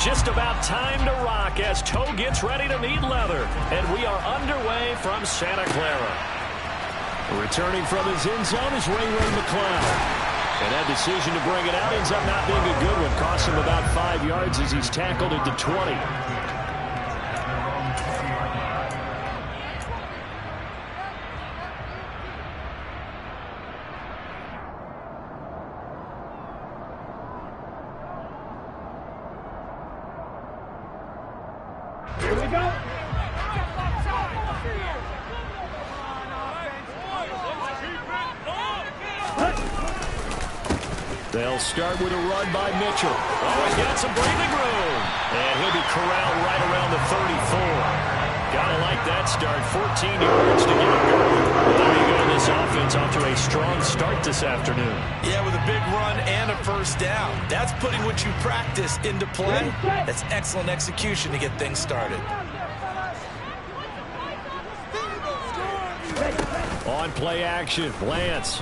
Just about time to rock as Toe gets ready to meet leather. And we are underway from Santa Clara. Returning from his end zone is Ray McCloud. And that decision to bring it out ends up not being a good one. Costs him about 5 yards as he's tackled at the 20. Here we go. They'll start with a run by Mitchell. Oh, he's got some breathing room. And he'll be corralled right around the 34. Gotta like that start. 14 yards to get him going. Well, there you go. This offense off to a strong start this afternoon. Yeah, with a big run and a first down. That's putting what you practice into play. That's excellent execution to get things started. On play action, Lance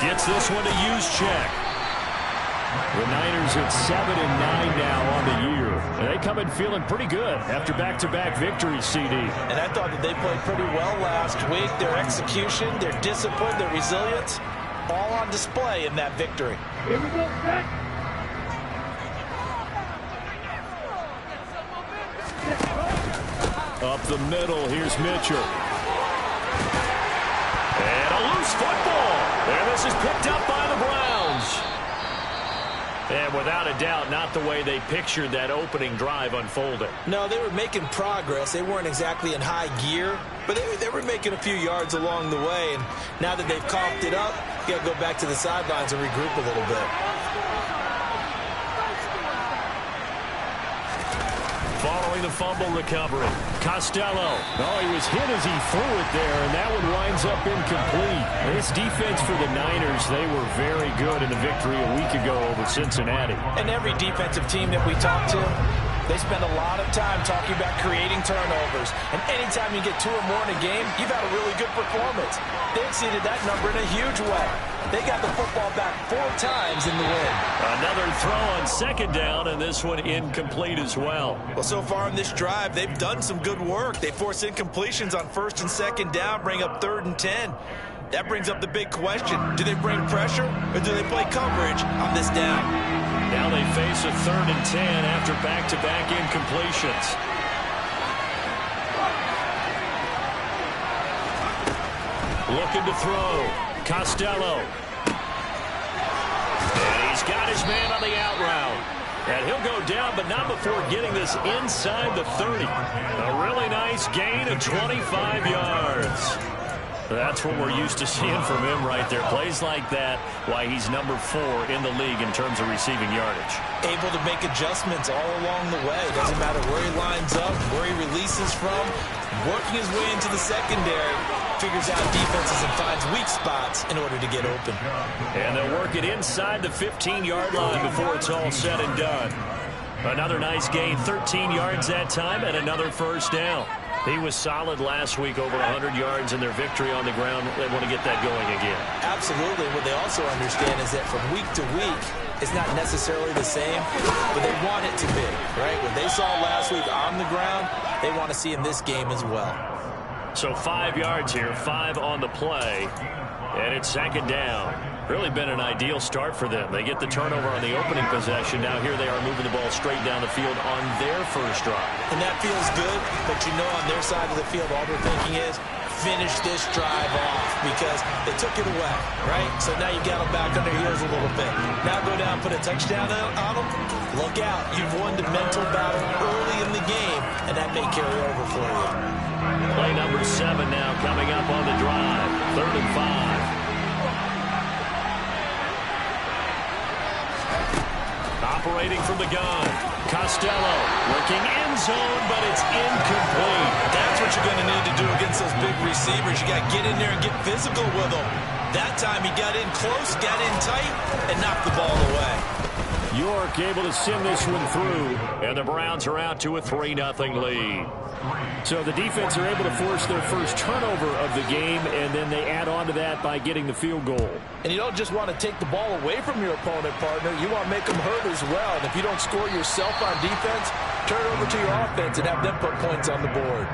gets this one to Juszczyk. The Niners at 7-9 now on the year. And they come in feeling pretty good after back-to-back victories, CD. And I thought that they played pretty well last week. Their execution, their discipline, their resilience, all on display in that victory. Here we go, set. Up the middle, here's Mitchell. And a loose football. And this is picked up by the Browns. And without a doubt, not the way they pictured that opening drive unfolding. No, they were making progress. They weren't exactly in high gear, but they were making a few yards along the way. And now that they've coughed it up, you got to go back to the sidelines and regroup a little bit. Following the fumble recovery, Costello. Oh, he was hit as he threw it there, and that one winds up incomplete. This defense for the Niners, they were very good in the victory a week ago over Cincinnati. And every defensive team that we talk to, they spend a lot of time talking about creating turnovers. And anytime you get 2 or more in a game, you've had a really good performance. They exceeded that number in a huge way. They got the football back 4 times in the win. Another throw on second down, and this one incomplete as well. Well, so far in this drive, they've done some good work. They force incompletions on first and second down, bring up 3rd and 10. That brings up the big question. Do they bring pressure, or do they play coverage on this down? Now they face a 3rd and 10 after back-to-back incompletions. Looking to throw. Costello. And he's got his man on the out route. And he'll go down, but not before getting this inside the 30. A really nice gain of 25 yards. That's what we're used to seeing from him right there. Plays like that, why he's number 4 in the league in terms of receiving yardage. Able to make adjustments all along the way. Doesn't matter where he lines up, where he releases from. Working his way into the secondary. Figures out defenses and finds weak spots in order to get open. And they'll work it inside the 15-yard line before it's all said and done. Another nice gain, 13 yards that time, and another first down. He was solid last week, over 100 yards in their victory on the ground. They want to get that going again. Absolutely. What they also understand is that from week to week, it's not necessarily the same, but they want it to be, right? What they saw last week on the ground, they want to see in this game as well. So 5 yards here, 5 on the play, and it's second down. Really been an ideal start for them. They get the turnover on the opening possession. Now here they are moving the ball straight down the field on their first drive. And that feels good, but you know on their side of the field, all they're thinking is finish this drive off because they took it away, right? So now you got them back on their heels a little bit. Now go down, put a touchdown on them. Look out. You've won the mental battle early in the game, and that may carry over for you. Play number 7 now coming up on the drive. 3rd and 5. Operating from the gun. Costello working end zone, but it's incomplete. That's what you're going to need to do against those big receivers. You got to get in there and get physical with them. That time he got in close, got in tight, and knocked the ball away. York able to send this one through, and the Browns are out to a 3-0 lead. So the defense are able to force their first turnover of the game, and then they add on to that by getting the field goal. And you don't just want to take the ball away from your opponent, partner. You want to make them hurt as well. And if you don't score yourself on defense, turn it over to your offense and have them put points on the board.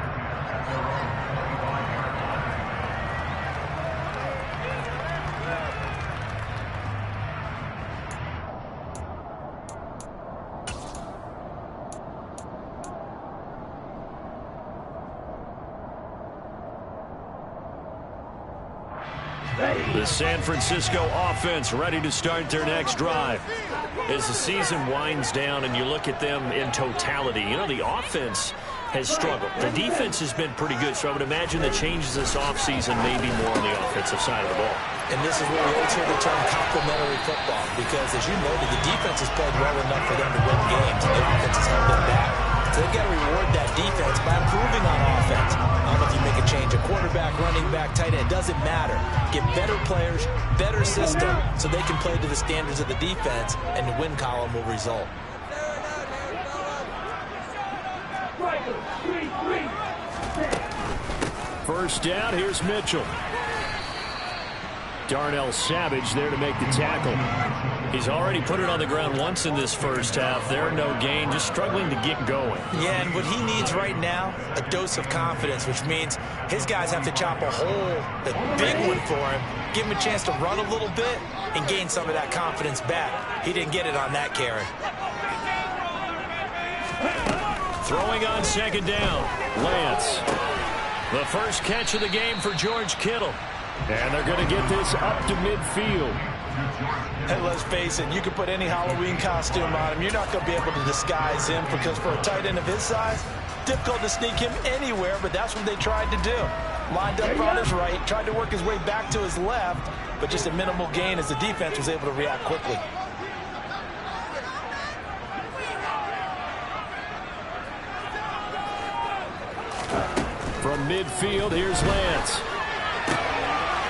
The San Francisco offense ready to start their next drive. As the season winds down and you look at them in totality, you know, the offense has struggled. The defense has been pretty good, so I would imagine the changes this offseason may be more on the offensive side of the ball. And this is where we always hear the term complementary football, because as you noted, the defense has played well enough for them to win games, and the offense has held them back. So they've got to reward that defense by improving on offense. I don't know if you make a change, a quarterback, running back, tight end, it doesn't matter. Get better players, better system, so they can play to the standards of the defense, and the win column will result. First down, here's Mitchell. Darnell Savage there to make the tackle. He's already put it on the ground once in this first half. There, no gain, just struggling to get going. Yeah, and what he needs right now, a dose of confidence, which means his guys have to chop a hole, a big one for him, give him a chance to run a little bit, and gain some of that confidence back. He didn't get it on that carry. Throwing on second down, Lance. The first catch of the game for George Kittle. And they're going to get this up to midfield. And let's face it, you can put any Halloween costume on him. You're not going to be able to disguise him, because for a tight end of his size, difficult to sneak him anywhere, but that's what they tried to do. Lined up on his right, tried to work his way back to his left, but just a minimal gain as the defense was able to react quickly. From midfield, here's Lance.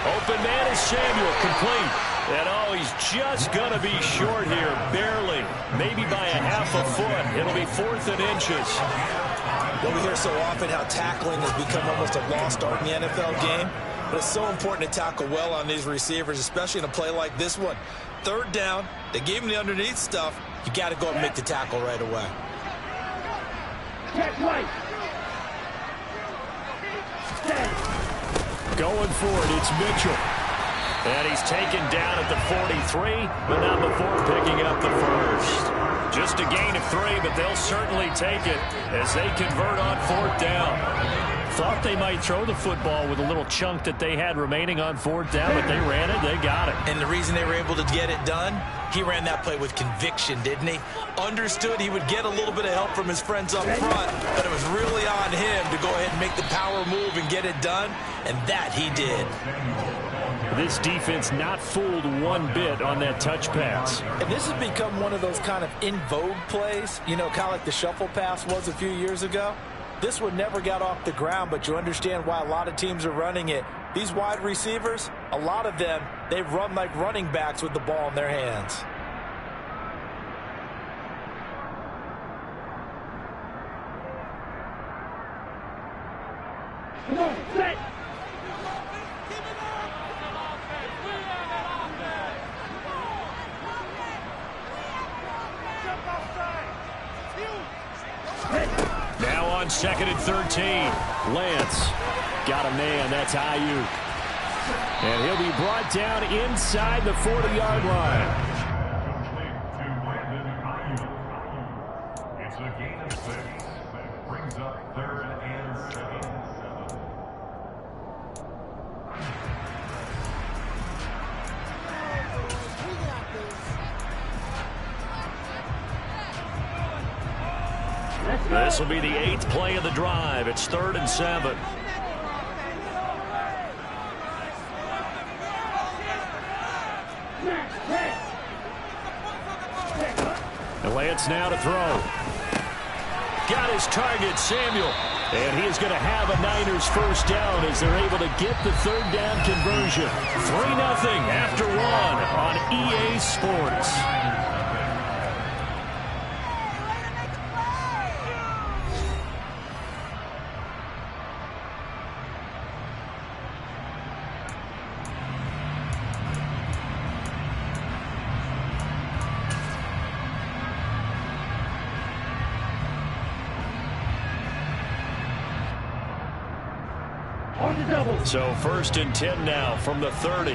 Open man is Samuel, complete. And oh, he's just going to be short here, barely. Maybe by a half a foot. It'll be 4th and inches. Well, we hear so often how tackling has become almost a lost art in the NFL game. But it's so important to tackle well on these receivers, especially in a play like this one. Third down, they gave him the underneath stuff. You got to go and make the tackle right away. Check right. Going for it, it's Mitchell. And he's taken down at the 43, but not before picking up the first. Just a gain of 3, but they'll certainly take it as they convert on 4th down. Thought they might throw the football with a little chunk that they had remaining on 4th down, but they ran it, they got it. And the reason they were able to get it done, he ran that play with conviction, didn't he? Understood he would get a little bit of help from his friends up front, but it was really on him to go ahead and make the power move and get it done, and that he did. This defense not fooled one bit on that touch pass. And this has become one of those kind of in vogue plays, you know, kind of like the shuffle pass was a few years ago. This one never got off the ground, but you understand why a lot of teams are running it. These wide receivers, a lot of them, they run like running backs with the ball in their hands. Come on, set. Now on 2nd and 13. Lance got a man. That's Ayuk. And he'll be brought down inside the 40-yard line. It's a gain of 6. Brings up 3rd and 7. This will be the 8th play of the drive. It's 3rd and 7. And Lance now to throw. Got his target, Samuel. And he is going to have a Niners first down as they're able to get the 3rd down conversion. 3-0 after 1 on EA Sports. So 1st and 10 now from the 30.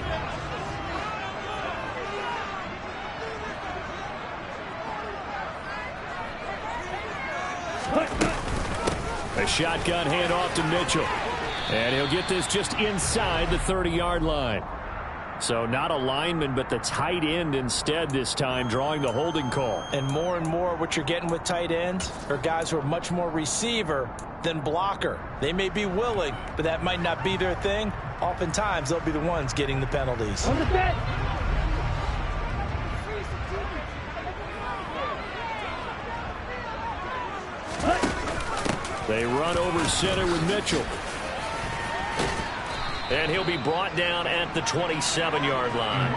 A shotgun handoff to Mitchell. And he'll get this just inside the 30-yard line. So not a lineman, but the tight end instead this time, drawing the holding call. And more what you're getting with tight ends are guys who are much more receiver than blocker. They may be willing, but that might not be their thing. Oftentimes, they'll be the ones getting the penalties. They run over center with Mitchell. And he'll be brought down at the 27-yard line.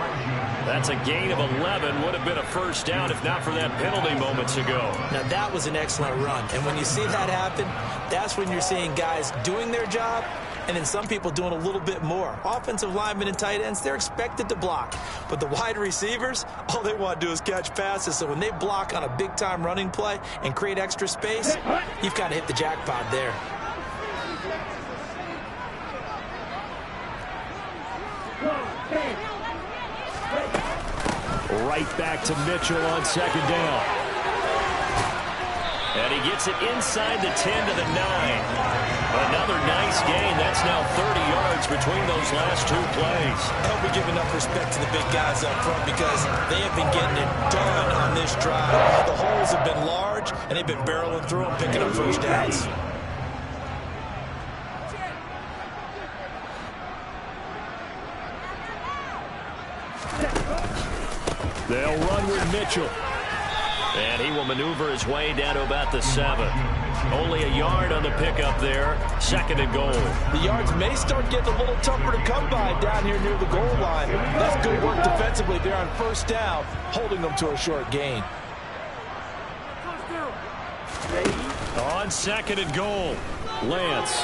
That's a gain of 11. Would have been a first down if not for that penalty moments ago. Now, that was an excellent run. And when you see that happen, that's when you're seeing guys doing their job and then some people doing a little bit more. Offensive linemen and tight ends, they're expected to block. But the wide receivers, all they want to do is catch passes. So when they block on a big-time running play and create extra space, you've got to hit the jackpot there. Right back to Mitchell on 2nd down. And he gets it inside the 10 to the 9. Another nice gain. That's now 30 yards between those last 2 plays. I hope we give enough respect to the big guys up front because they have been getting it done on this drive. The holes have been large, and they've been barreling through them, picking up first downs. They'll run with Mitchell. And he will maneuver his way down to about the 7. Only a yard on the pickup there. 2nd and goal. The yards may start getting a little tougher to come by down here near the goal line. That's good work defensively there on 1st down, holding them to a short gain. On 2nd and goal, Lance.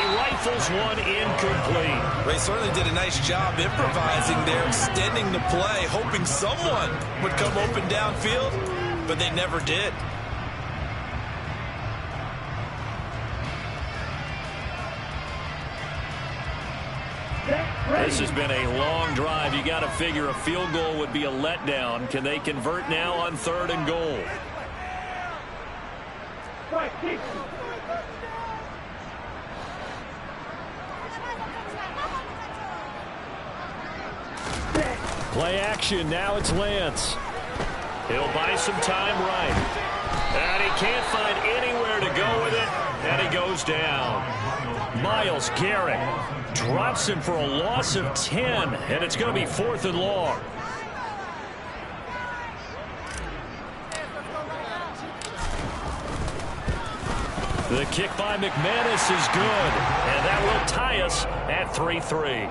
Rifles one incomplete. They certainly did a nice job improvising there, extending the play, hoping someone would come open downfield, but they never did. This has been a long drive. You got to figure a field goal would be a letdown. Can they convert now on 3rd and goal? Play action. Now it's Lance. He'll buy some time right. And he can't find anywhere to go with it. And he goes down. Myles Garrett drops him for a loss of 10. And it's going to be 4th and long. The kick by McManus is good. And that will tie us at 3-3.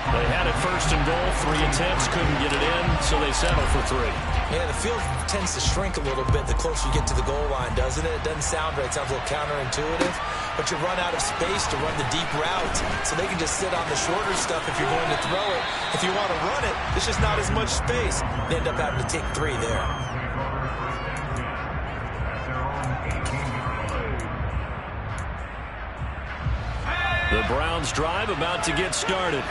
They had it 1st and goal, 3 attempts, couldn't get it in, so they settle for 3. Yeah, the field tends to shrink a little bit the closer you get to the goal line, doesn't it? It doesn't sound right. It sounds a little counterintuitive. But you run out of space to run the deep routes, so they can just sit on the shorter stuff if you're going to throw it. If you want to run it, there's just not as much space. They end up having to take 3 there. The Browns drive about to get started.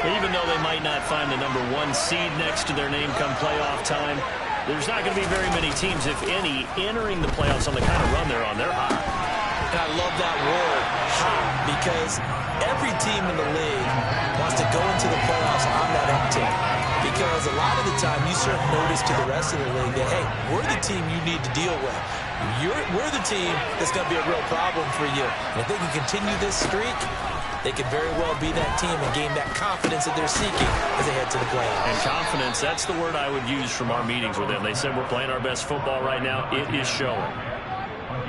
Even though they might not find the number 1 seed next to their name come playoff time, there's not going to be very many teams, if any, entering the playoffs on the kind of run they're on. They're hot. And I love that word, hot, because every team in the league wants to go into the playoffs on that up team. Because a lot of the time you serve notice to the rest of the league that, hey, we're the team you need to deal with. We're the team that's going to be a real problem for you. And if they can continue this streak, they could very well be that team and gain that confidence that they're seeking as they head to the playoffs. And confidence, that's the word I would use from our meetings with them. They said we're playing our best football right now. It is showing.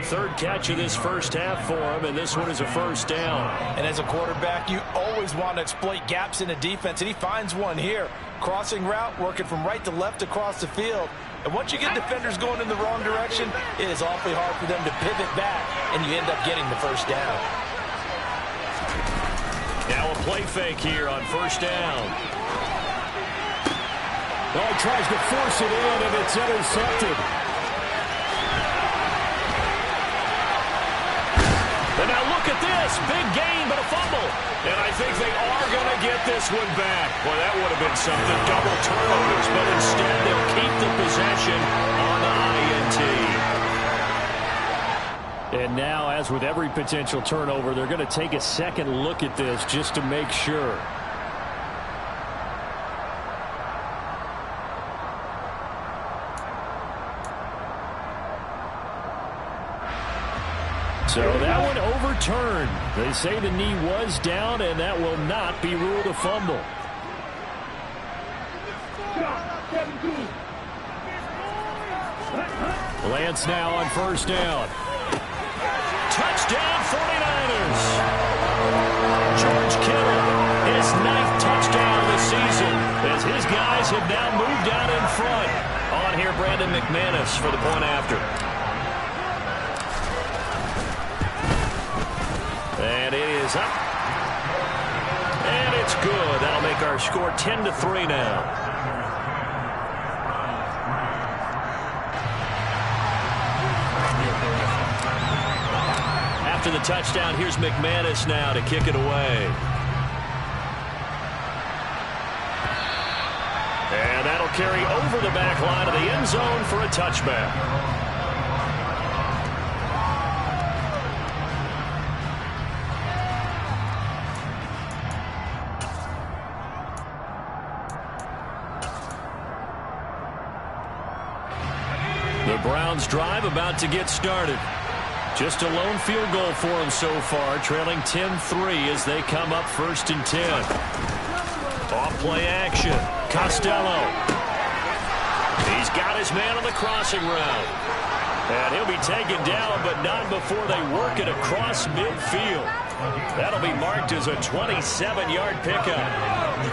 3rd catch of this first half for him, and this one is a 1st down. And as a quarterback, you always want to exploit gaps in the defense, and he finds one here. Crossing route, working from right to left across the field. And once you get defenders going in the wrong direction, it is awfully hard for them to pivot back, and you end up getting the 1st down. Now a play fake here on 1st down. Oh, he tries to force it in, and it's intercepted. And now look look at this. Big gain, but a fumble. And I think they are going to get this one back. Well, that would have been something. Double turnovers, but instead they'll keep the possession on the INT. And now, as with every potential turnover, they're going to take a second look at this just to make sure. So that one overturned. They say the knee was down, and that will not be ruled a fumble. Lance now on first down. Touchdown 49ers. George Kittle, his 9th touchdown of the season, as his guys have now moved out in front. On here, Brandon McManus for the point after. And it is up. And it's good. That'll make our score 10-3 now. After the touchdown, here's McManus now to kick it away. And that'll carry over the back line of the end zone for a touchback. The Browns drive about to get started. Just a lone field goal for them so far, trailing 10-3 as they come up 1st and 10. Off play action. Costello. He's got his man on the crossing route. And he'll be taken down, but not before they work it across midfield. That'll be marked as a 27-yard pickup.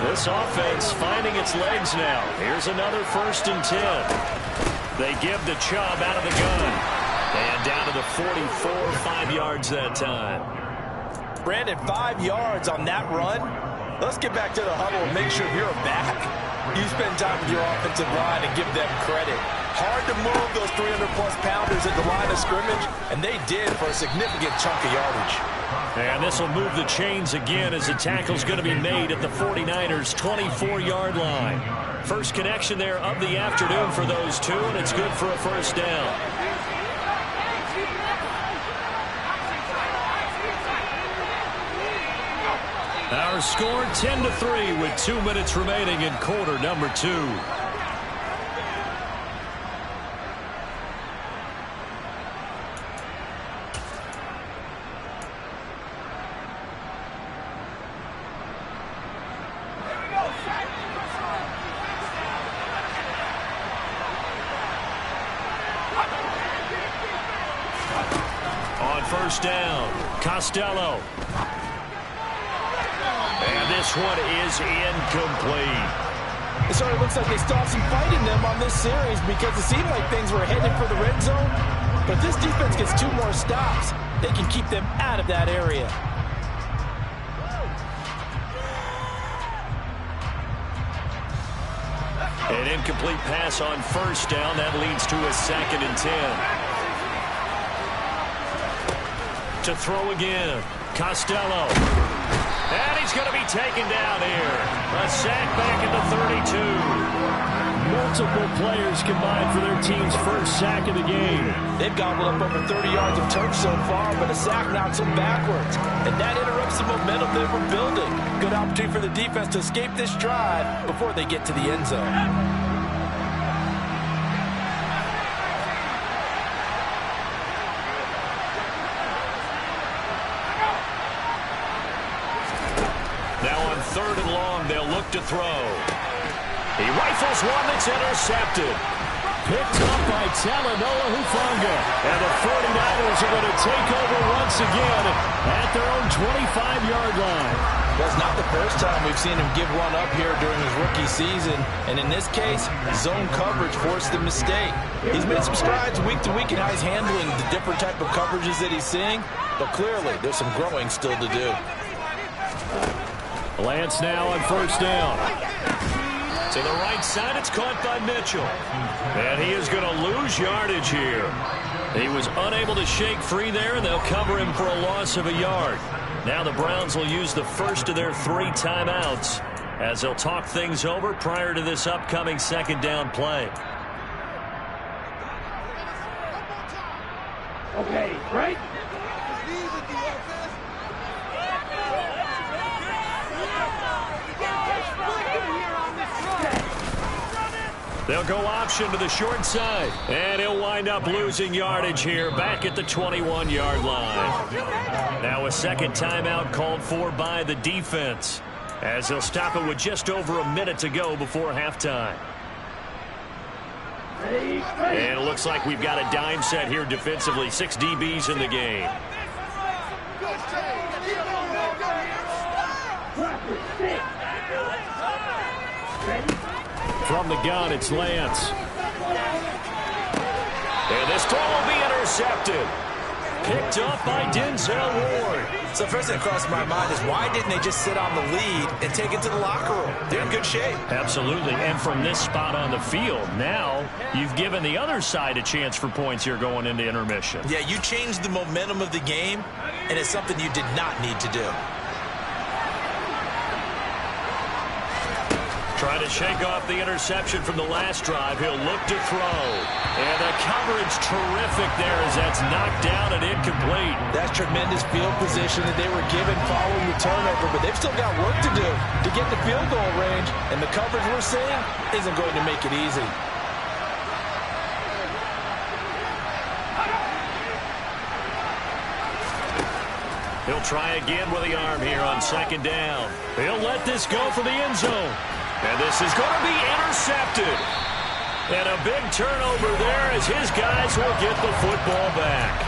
This offense finding its legs now. Here's another 1st and 10. They give the Chubb out of the gun. And down to the 44, 5 yards that time. Brandon, 5 yards on that run. Let's get back to the huddle and make sure you're a back. You spend time with your offensive line and give them credit. Hard to move those 300-plus pounders at the line of scrimmage, and they did for a significant chunk of yardage. And this will move the chains again as the tackle's going to be made at the 49ers' 24-yard line. First connection there of the afternoon for those two, and it's good for a first down. Our score 10-3 with 2 minutes remaining in quarter number 2. On first down, Costello. And this one is incomplete. It sort of looks like they stopped some fight in them on this series because it seemed like things were headed for the red zone. But if this defense gets 2 more stops, they can keep them out of that area. An incomplete pass on first down. That leads to a 2nd and 10. To throw again, Costello. And he's going to be taken down here. A sack back at the 32. Multiple players combined for their team's first sack of the game. They've gobbled up over 30 yards of turf so far, but a sack knocks them backwards. And that interrupts the momentum they were building. Good opportunity for the defense to escape this drive before they get to the end zone. Third and long, they'll look to throw. He rifles one that's intercepted. Picked up by Talanoa Hufanga. And the 49ers are going to take over once again at their own 25-yard line. Well, it's not the first time we've seen him give one up here during his rookie season. And in this case, zone coverage forced the mistake. He's made some strides week to week in how he's handling the different type of coverages that he's seeing. But clearly, there's some growing still to do. Lance now on first down. To the right side, it's caught by Mitchell. And he is going to lose yardage here. He was unable to shake free there, and they'll cover him for a loss of a yard. Now the Browns will use the first of their 3 timeouts as they'll talk things over prior to this upcoming second down play. Okay, right? They'll go option to the short side, and he'll wind up losing yardage here back at the 21-yard line. Now a second timeout called for by the defense as they'll stop it with just over a minute to go before halftime. And it looks like we've got a dime set here defensively. 6 DBs in the game. From the gun, it's Lance. And this throw will be intercepted. Picked up by Denzel Ward. So first thing that crossed my mind is why didn't they just sit on the lead and take it to the locker room? They're in good shape. Absolutely. And from this spot on the field, now you've given the other side a chance for points here going into intermission. Yeah, you changed the momentum of the game, and it's something you did not need to do. Trying to shake off the interception from the last drive. He'll look to throw. And the coverage terrific there as that's knocked down and incomplete. That's tremendous field position that they were given following the turnover, but they've still got work to do to get the field goal range, and the coverage we're seeing isn't going to make it easy. He'll try again with the arm here on second down. He'll let this go for the end zone. And this is going to be intercepted. And a big turnover there as his guys will get the football back.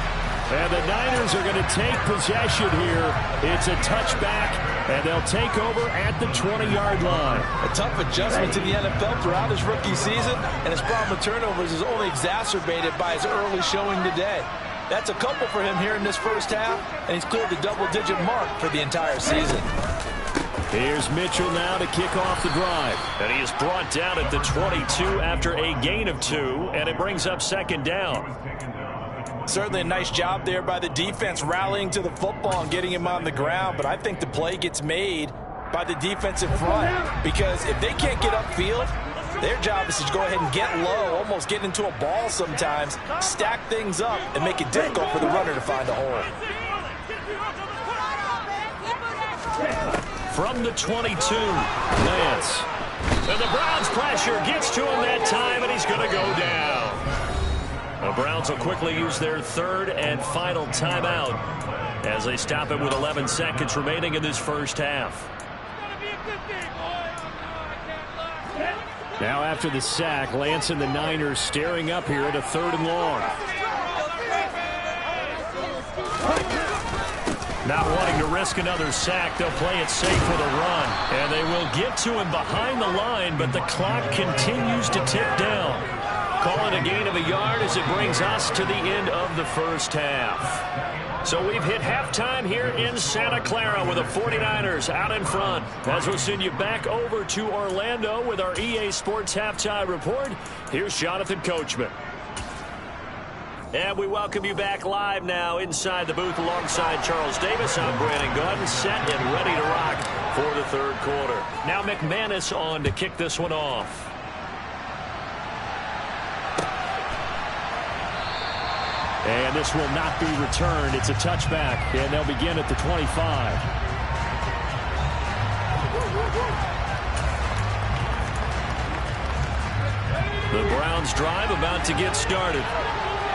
And the Niners are going to take possession here. It's a touchback, and they'll take over at the 20-yard line. A tough adjustment to the NFL throughout his rookie season, and his problem with turnovers is only exacerbated by his early showing today. That's a couple for him here in this first half, and he's cleared the double-digit mark for the entire season. Here's Mitchell now to kick off the drive. And he is brought down at the 22 after a gain of 2, and it brings up second down. Certainly a nice job there by the defense rallying to the football and getting him on the ground, but I think the play gets made by the defensive front because if they can't get upfield, their job is to go ahead and get low, almost get into a ball sometimes, stack things up, and make it difficult for the runner to find a hole. From the 22, Lance. And the Browns pressure gets to him that time, and he's going to go down. The Browns will quickly use their third and final timeout as they stop it with 11 seconds remaining in this first half. Now after the sack, Lance and the Niners staring up here at a 3rd and long. Not wanting to risk another sack, they'll play it safe with a run. And they will get to him behind the line, but the clock continues to tick down. Call it a gain of a yard as it brings us to the end of the first half. So we've hit halftime here in Santa Clara with the 49ers out in front. As we'll send you back over to Orlando with our EA Sports Halftime Report, here's Jonathan Coachman. And we welcome you back live now inside the booth alongside Charles Davis. I'm Brandon Gaudin, set and ready to rock for the third quarter. Now McManus on to kick this one off. And this will not be returned. It's a touchback, and they'll begin at the 25. The Browns drive about to get started.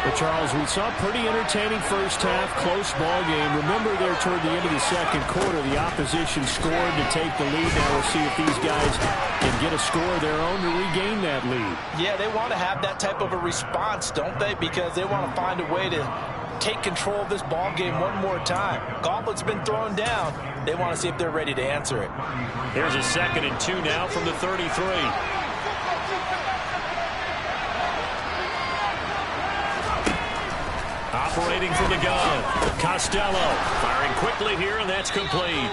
Well, Charles, we saw a pretty entertaining first half, close ball game. Remember there toward the end of the second quarter, the opposition scored to take the lead. Now we'll see if these guys can get a score of their own to regain that lead. Yeah, they want to have that type of a response, don't they? Because they want to find a way to take control of this ball game one more time. Gauntlet's been thrown down. They want to see if they're ready to answer it. Here's a 2nd and 2 now from the 33. Operating from the gun, Costello firing quickly here, and that's complete.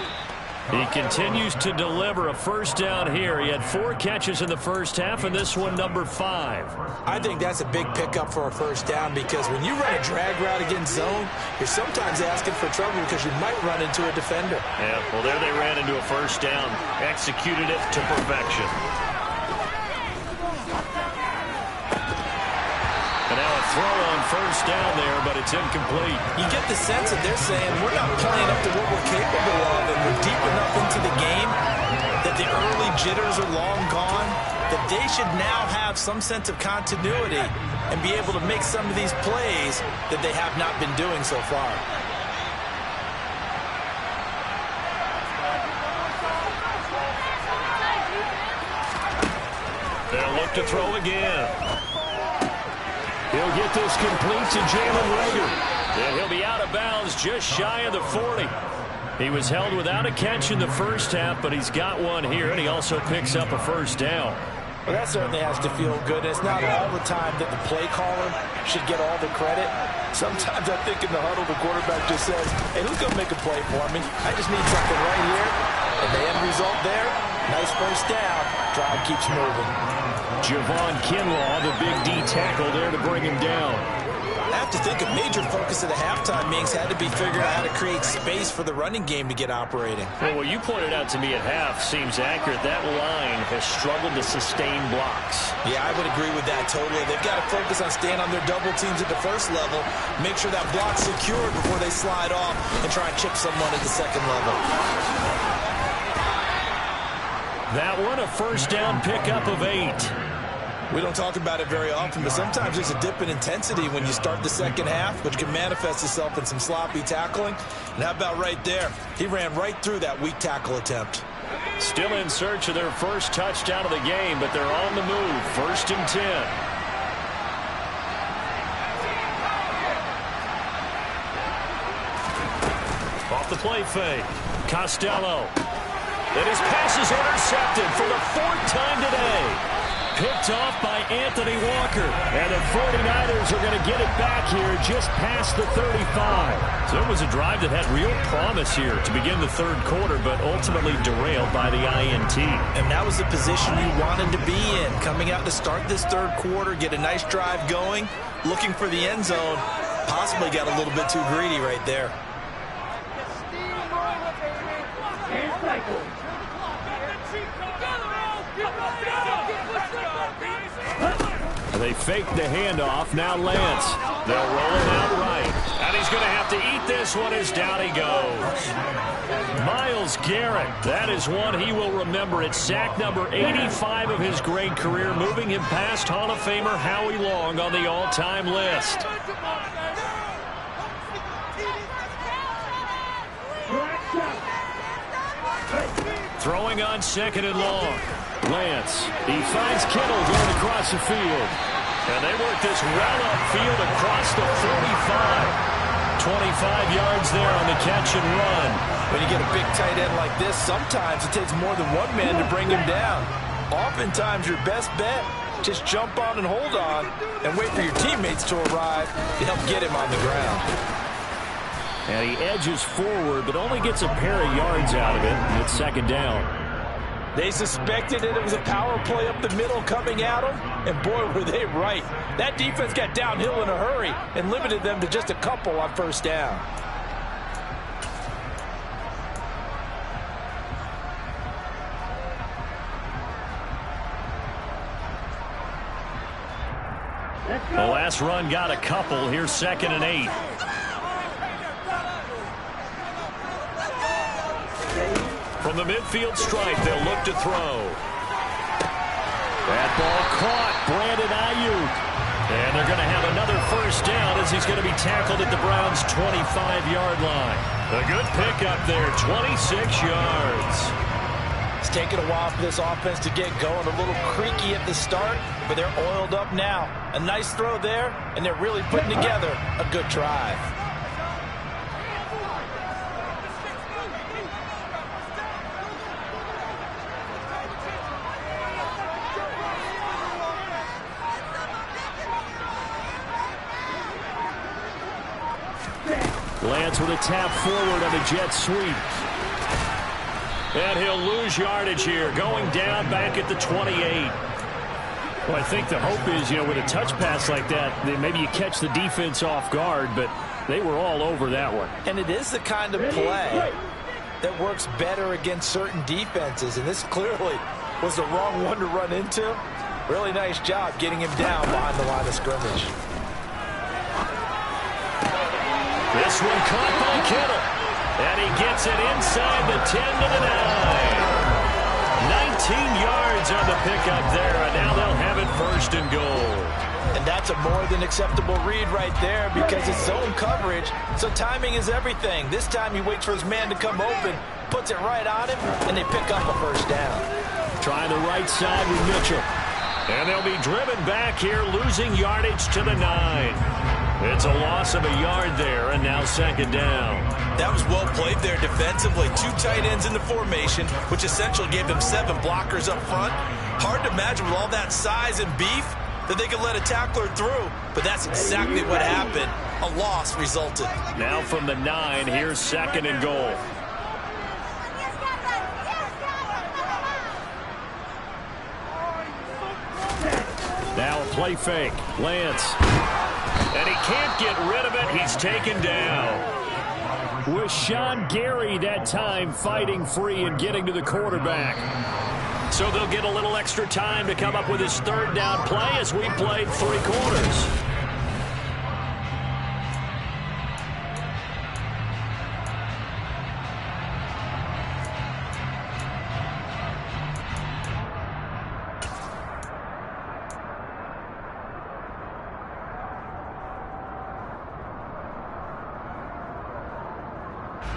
He continues to deliver a first down here. He had 4 catches in the first half, and this one number 5. I think that's a big pickup for a first down because when you run a drag route against zone, you're sometimes asking for trouble because you might run into a defender. Yeah, well, there they ran into a first down. Executed it to perfection. And now a throw on first down there, but it's incomplete. You get the sense that they're saying we're not playing up to what we're capable of, and we're deep enough into the game that the early jitters are long gone, that they should now have some sense of continuity and be able to make some of these plays that they have not been doing so far. They'll look to throw again. He'll get this complete to Jalen Reagor. And he'll be out of bounds just shy of the 40. He was held without a catch in the first half, but he's got one here, and he also picks up a first down. Well, that certainly has to feel good. It's not all the time that the play caller should get all the credit. Sometimes I think in the huddle, the quarterback just says, hey, who's going to make a play for me? I just need something right here. And the end result there, nice first down. Drive keeps moving. Javon Kinlaw, the big D tackle there to bring him down. I have to think a major focus of the halftime meetings had to be figuring out how to create space for the running game to get operating. Well, what you pointed out to me at half seems accurate. That line has struggled to sustain blocks. Yeah, I would agree with that totally. They've got to focus on staying on their double teams at the first level, make sure that block's secured before they slide off and try and chip someone at the second level. That one, a first down pickup of 8. We don't talk about it very often, but sometimes there's a dip in intensity when you start the second half, which can manifest itself in some sloppy tackling. And how about right there? He ran right through that weak tackle attempt. Still in search of their first touchdown of the game, but they're on the move. 1st and 10. Off the play fake. Costello. And his pass is intercepted for the 4th time today. Picked off by Anthony Walker. And the 49ers are going to get it back here just past the 35. So it was a drive that had real promise here to begin the 3rd quarter, but ultimately derailed by the INT. And that was the position you wanted to be in. Coming out to start this 3rd quarter, get a nice drive going, looking for the end zone. Possibly got a little bit too greedy right there. They fake the handoff. Now Lance. They'll roll him out right. And he's going to have to eat this one as down he goes. Myles Garrett. That is one he will remember. It's sack number 85 of his great career, moving him past Hall of Famer Howie Long on the all-time list. Throwing on 2nd and long. Lance. He finds Kittle going across the field. And they work this well upfield across the 45. 25 yards there on the catch and run. When you get a big tight end like this, sometimes it takes more than one man to bring him down. Oftentimes your best bet, just jump on and hold on and wait for your teammates to arrive to help get him on the ground. And he edges forward, but only gets a pair of yards out of it, and it's 2nd down. They suspected that it was a power play up the middle coming at them, and boy, were they right. That defense got downhill in a hurry and limited them to just a couple on 1st down. The last run got a couple. Here's 2nd and 8. From the midfield stripe, they'll look to throw. That ball caught. Brandon Ayuk. And they're going to have another first down as he's going to be tackled at the Browns' 25-yard line. A good pickup there, 26 yards. It's taken a while for this offense to get going. A little creaky at the start, but they're oiled up now. A nice throw there, and they're really putting together a good drive. Lance with a tap forward on the jet sweep. And he'll lose yardage here, going down back at the 28. Well, I think the hope is, with a touch pass like that, maybe you catch the defense off guard, but they were all over that one. And it is the kind of play that works better against certain defenses, and this clearly was the wrong one to run into. Really nice job getting him down behind the line of scrimmage. This one caught by Kittle. And he gets it inside the 10 to the 9. 19 yards on the pickup there, and now they'll have it first and goal. And that's a more than acceptable read right there because it's zone coverage, so timing is everything. This time he waits for his man to come open, puts it right on him, and they pick up a first down. Trying the right side with Mitchell. And they'll be driven back here, losing yardage to the 9. It's a loss of a yard there, and now second down. That was well played there defensively. 2 tight ends in the formation, which essentially gave them 7 blockers up front. Hard to imagine with all that size and beef that they could let a tackler through, but that's exactly what happened. A loss resulted. Now from the 9, here's second and goal. Now a play fake. Lance. And he can't get rid of it. He's taken down. Was Sean Gary that time fighting free and getting to the quarterback. So they'll get a little extra time to come up with his third down play as we played 3 quarters.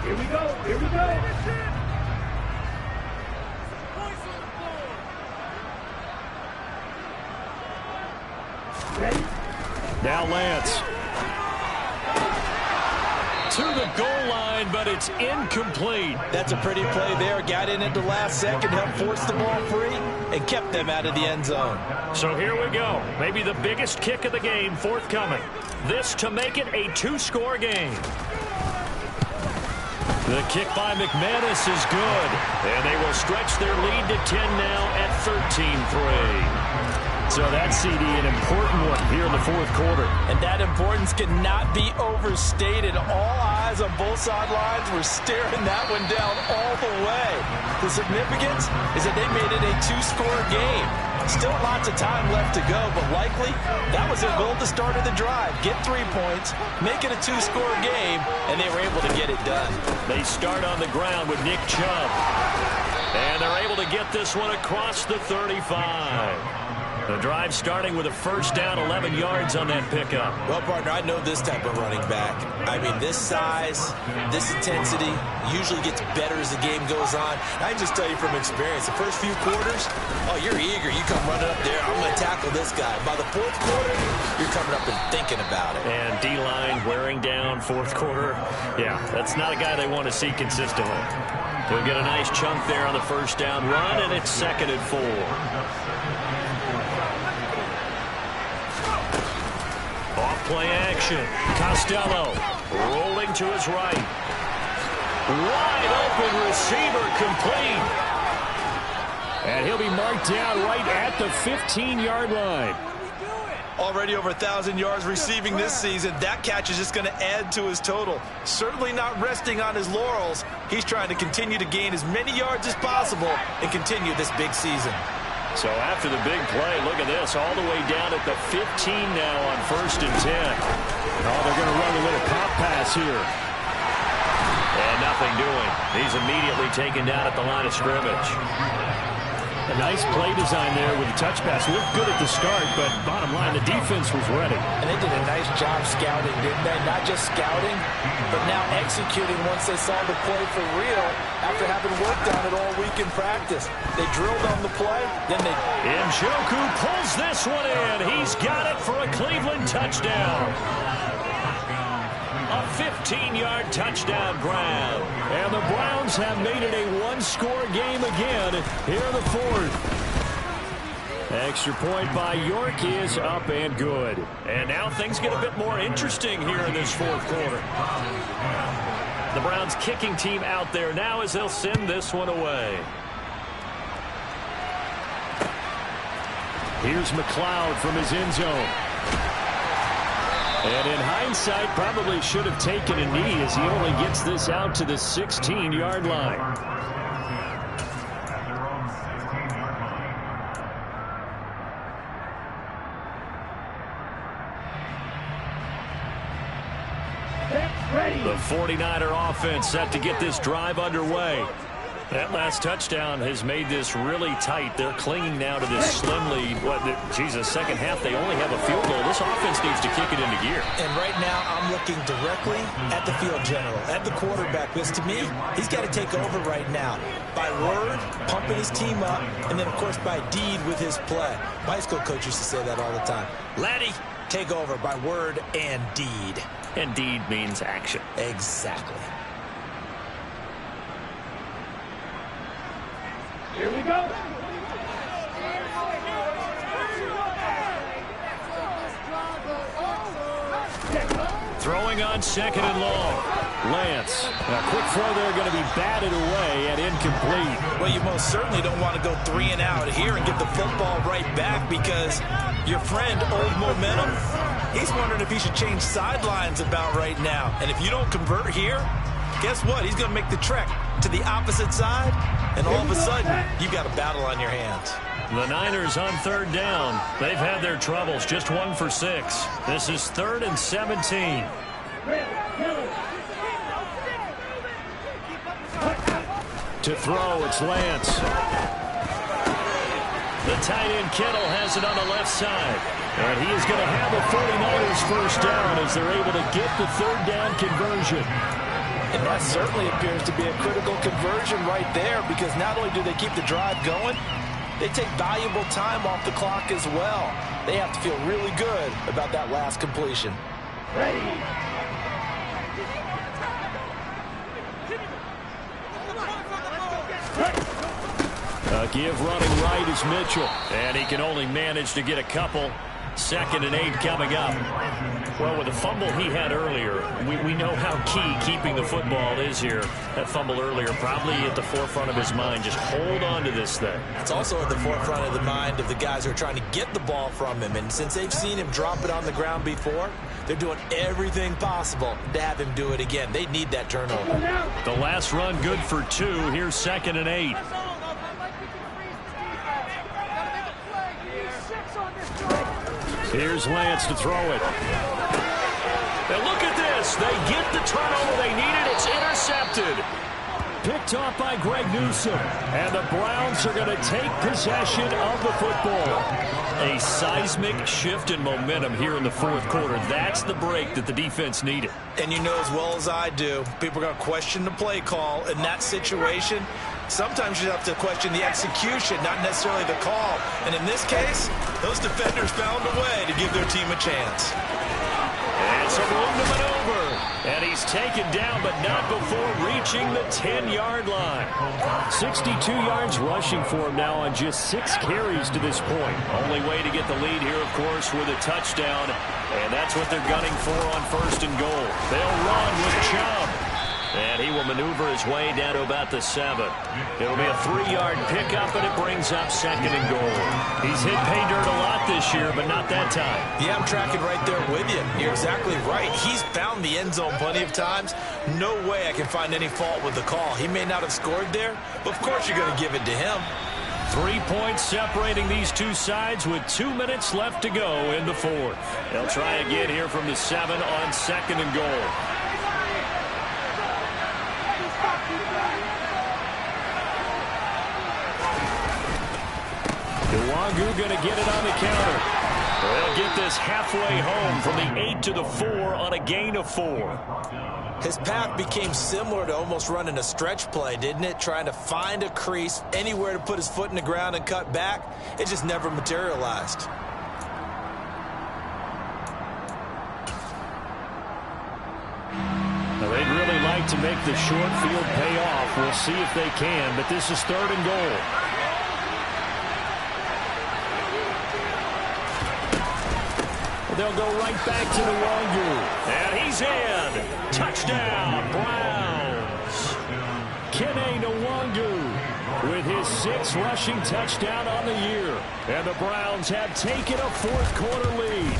Here we go. Here we go. Now Lance. To the goal line, but it's incomplete. That's a pretty play there. Got in at the last second, helped force the ball free, and kept them out of the end zone. So here we go. Maybe the biggest kick of the game forthcoming. This to make it a 2-score game. The kick by McManus is good. And they will stretch their lead to 10 now at 13-3. So that CD, an important one here in the fourth quarter. And that importance cannot be overstated. All eyes on both sidelines were staring that one down all the way. The significance is that they made it a 2-score game. Still lots of time left to go, but likely that was their goal at the start of the drive. Get 3 points, make it a 2-score game, and they were able to get it done. They start on the ground with Nick Chubb. And they're able to get this one across the 35. The drive starting with a first down, 11 yards on that pickup. Well, partner, I know this type of running back. I mean, this size, this intensity usually gets better as the game goes on. I can just tell you from experience, the first few quarters, oh, you're eager. You come running up there, I'm going to tackle this guy. By the fourth quarter, you're coming up and thinking about it. And D-line wearing down fourth quarter. Yeah, that's not a guy they want to see consistently. They'll get a nice chunk there on the first down run, and it's 2nd and 4. Off-play action. Costello rolling to his right. Wide open receiver complete. And he'll be marked down right at the 15-yard line. Already over 1,000 yards receiving this season. That catch is just going to add to his total. Certainly not resting on his laurels. He's trying to continue to gain as many yards as possible and continue this big season. So after the big play, look at this, all the way down at the 15 now on 1st and 10. Oh, they're going to run a little pop pass here. And nothing doing. He's immediately taken down at the line of scrimmage. A nice play design there with the touch pass. Looked good at the start, but bottom line, the defense was ready. And they did a nice job scouting, didn't they? Not just scouting, but now executing once they saw the play for real after having worked on it all week in practice. They drilled on the play, then they... Njoku pulls this one in. He's got it for a Cleveland touchdown. A 15-yard touchdown grab. And the Browns have made it a 1-score game again here in the fourth. Extra point by York is up and good. And now things get a bit more interesting here in this fourth quarter. The Browns kicking team out there now as they'll send this one away. Here's McLeod from his end zone. And in hindsight, probably should have taken a knee as he only gets this out to the 16-yard line. The 49er offense set to get this drive underway. That last touchdown has made this really tight. They're clinging now to this slim lead. Second half, they only have a field goal. This offense needs to kick it into gear. And right now, I'm looking directly at the field general, at the quarterback, because to me, he's got to take over right now. By word, pumping his team up, and then, of course, by deed with his play. My high school coach used to say that all the time. Laddie, take over by word and deed. And deed means action. Exactly. Here we go. Throwing on second and long. Lance. A quick throw there going to be batted away and incomplete. Well, you most certainly don't want to go 3 and out here and get the football right back because your friend, Old Momentum, he's wondering if he should change sidelines about right now. And if you don't convert here, guess what? He's going to make the trek to the opposite side, and all of a sudden, you've got a battle on your hands. The Niners on third down. They've had their troubles, just 1 for 6. This is 3rd and 17. To throw, it's Lance. The tight end Kittle has it on the left side. And he is going to have a 49ers first down as they're able to get the third down conversion. And that certainly appears to be a critical conversion right there because not only do they keep the drive going, they take valuable time off the clock as well. They have to feel really good about that last completion. Ready. Give running right is Mitchell. And he can only manage to get a couple. 2nd and 8 coming up. Well, with the fumble he had earlier, we know how key keeping the football is here. That fumble earlier probably at the forefront of his mind. Just hold on to this thing. It's also at the forefront of the mind of the guys who are trying to get the ball from him. And since they've seen him drop it on the ground before, they're doing everything possible to have him do it again. They need that turnover. The last run good for 2. Here's 2nd and 8. Here's Lance to throw it. And look at this. They get the turnover they needed. It's intercepted. Picked off by Greg Newsome. And the Browns are going to take possession of the football. A seismic shift in momentum here in the 4th quarter. That's the break that the defense needed. And you know as well as I do, people are going to question the play call in that situation. Sometimes you have to question the execution, not necessarily the call. And in this case, those defenders found a way to give their team a chance. And some room to maneuver. And he's taken down, but not before reaching the 10-yard line. 62 yards rushing for him now on just 6 carries to this point. Only way to get the lead here, of course, with a touchdown. And that's what they're gunning for on 1st and goal. They'll run with Chubb. And he will maneuver his way down to about the 7. It'll be a 3-yard pickup, and it brings up 2nd and goal. He's hit pay dirt a lot this year, but not that time. Yeah, I'm tracking right there with you. You're exactly right. He's found the end zone plenty of times. No way I can find any fault with the call. He may not have scored there, but of course you're going to give it to him. 3 points separating these two sides with 2 minutes left to go in the 4th. They'll try again here from the 7 on 2nd and goal. Nwangu going to get it on the counter. They'll get this halfway home from the 8 to the 4 on a gain of 4. His path became similar to almost running a stretch play, didn't it? Trying to find a crease, anywhere to put his foot in the ground and cut back. It just never materialized. Now, they'd really like to make the short field pay off. We'll see if they can, but this is 3rd and goal. They'll go right back to Nwangu. And he's in. Touchdown, Browns. Kene Nwangu with his 6th rushing touchdown on the year. And the Browns have taken a fourth-quarter lead.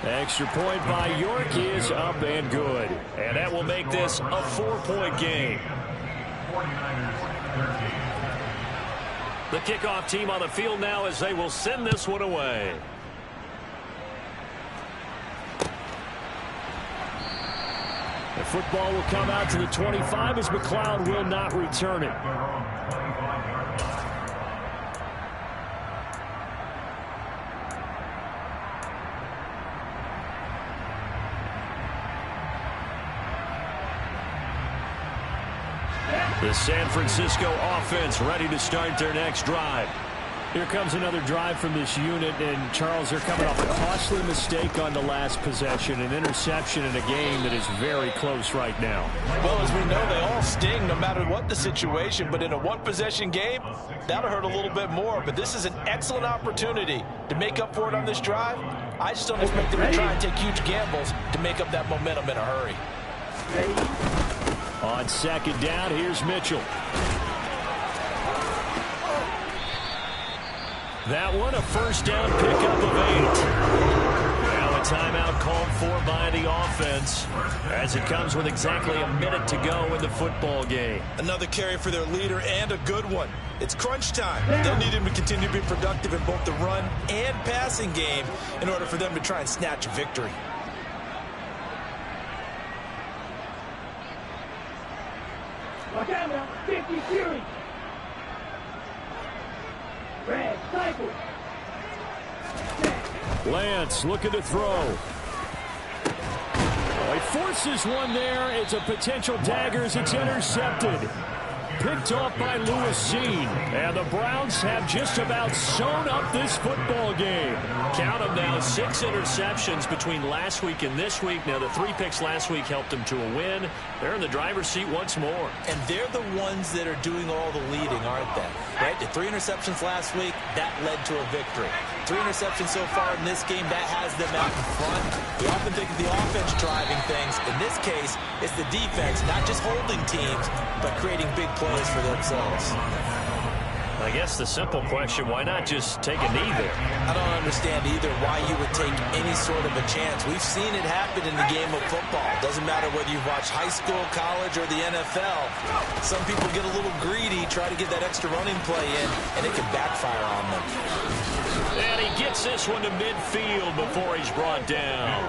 Extra point by York is up and good. And that will make this a 4-point game. 49ers 13. The kickoff team on the field now as they will send this one away. The football will come out to the 25 as McLeod will not return it. The San Francisco offense ready to start their next drive. Here comes another drive from this unit, and Charles, they're coming off a costly mistake on the last possession, an interception in a game that is very close right now. Well, as we know, they all sting no matter what the situation, but in a one-possession game, that'll hurt a little bit more. But this is an excellent opportunity to make up for it on this drive. I just don't expect them to try and take huge gambles to make up that momentum in a hurry. On second down, here's Mitchell. That one, a first down pickup of 8. Now a timeout called for by the offense as it comes with exactly a minute to go in the football game. Another carry for their leader and a good one. It's crunch time. They'll need him to continue to be productive in both the run and passing game in order for them to try and snatch a victory. Watch out now. 50 Fury. Red cycle. Lance looking to throw. Oh, he forces one there. It's a potential dagger as it's intercepted. Picked off by Lewis Cine. And the Browns have just about sewn up this football game. Count them now, 6 interceptions between last week and this week. Now, the 3 picks last week helped them to a win. They're in the driver's seat once more. And they're the ones that are doing all the leading, aren't they? Right? The 3 interceptions last week, that led to a victory. 3 interceptions so far in this game, that has them out in front. We often think of the offense driving things. In this case, it's the defense, not just holding teams, but creating big plays for themselves. I guess the simple question, why not just take a knee there? I don't understand either why you would take any sort of a chance. We've seen it happen in the game of football. Doesn't matter whether you've watched high school, college, or the NFL. Some people get a little greedy, try to get that extra running play in, and it can backfire on them. And he gets this one to midfield before he's brought down.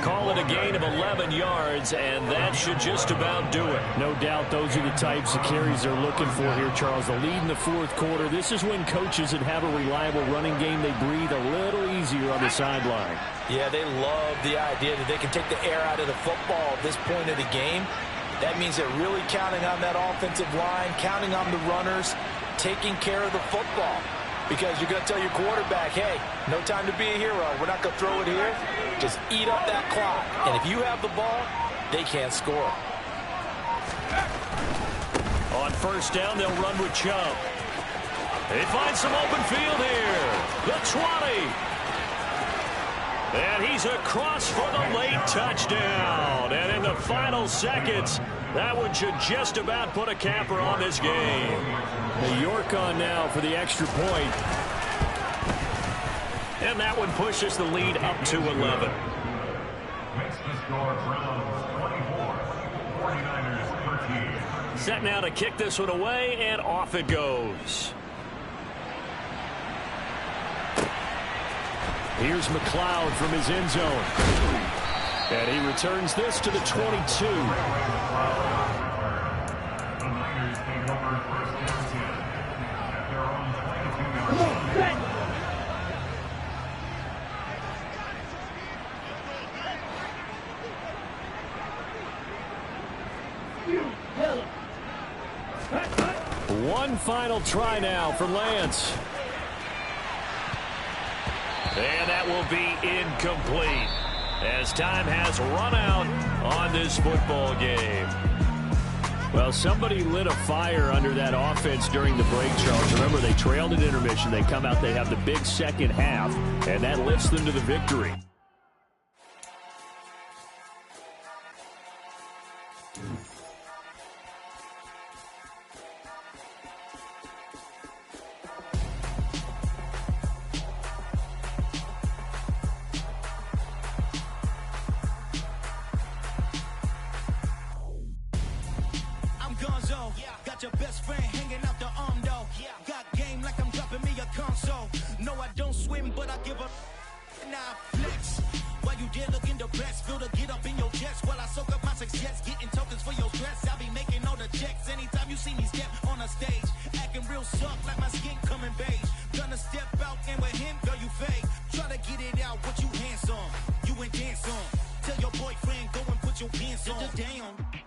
Call it a gain of 11 yards, and that should just about do it. No doubt those are the types of carries they're looking for here, Charles. The lead in the fourth quarter. This is when coaches that have a reliable running game, they breathe a little easier on the sideline. Yeah, they love the idea that they can take the air out of the football at this point of the game. That means they're really counting on that offensive line, counting on the runners, taking care of the football. Because you're going to tell your quarterback, hey, no time to be a hero. We're not going to throw it here. Just eat up that clock. And if you have the ball, they can't score. On first down, they'll run with Chubb. They find some open field here. The 20. And he's across for the late touchdown. And in the final seconds, that one should just about put a capper on this game. New York on now for the extra point. And that one pushes the lead up to 11. Makes the score Browns 24, 49ers 13. Set now to kick this one away, and off it goes. Here's McLeod from his end zone. And he returns this to the 22. One final try now for Lance. And that will be incomplete as time has run out on this football game. Well, somebody lit a fire under that offense during the break, Charles. Remember, they trailed at intermission. They come out, they have the big second half, and that lifts them to the victory. Now flex. While you there looking the best, feel the get up in your chest. While I soak up my success, getting tokens for your stress. I'll be making all the checks anytime you see me step on a stage. Acting real soft like my skin coming beige. Gonna step out and with him, girl, you fake. Try to get it out, what you handsome. You ain't dance on. Tell your boyfriend, go and put your pants on. Down.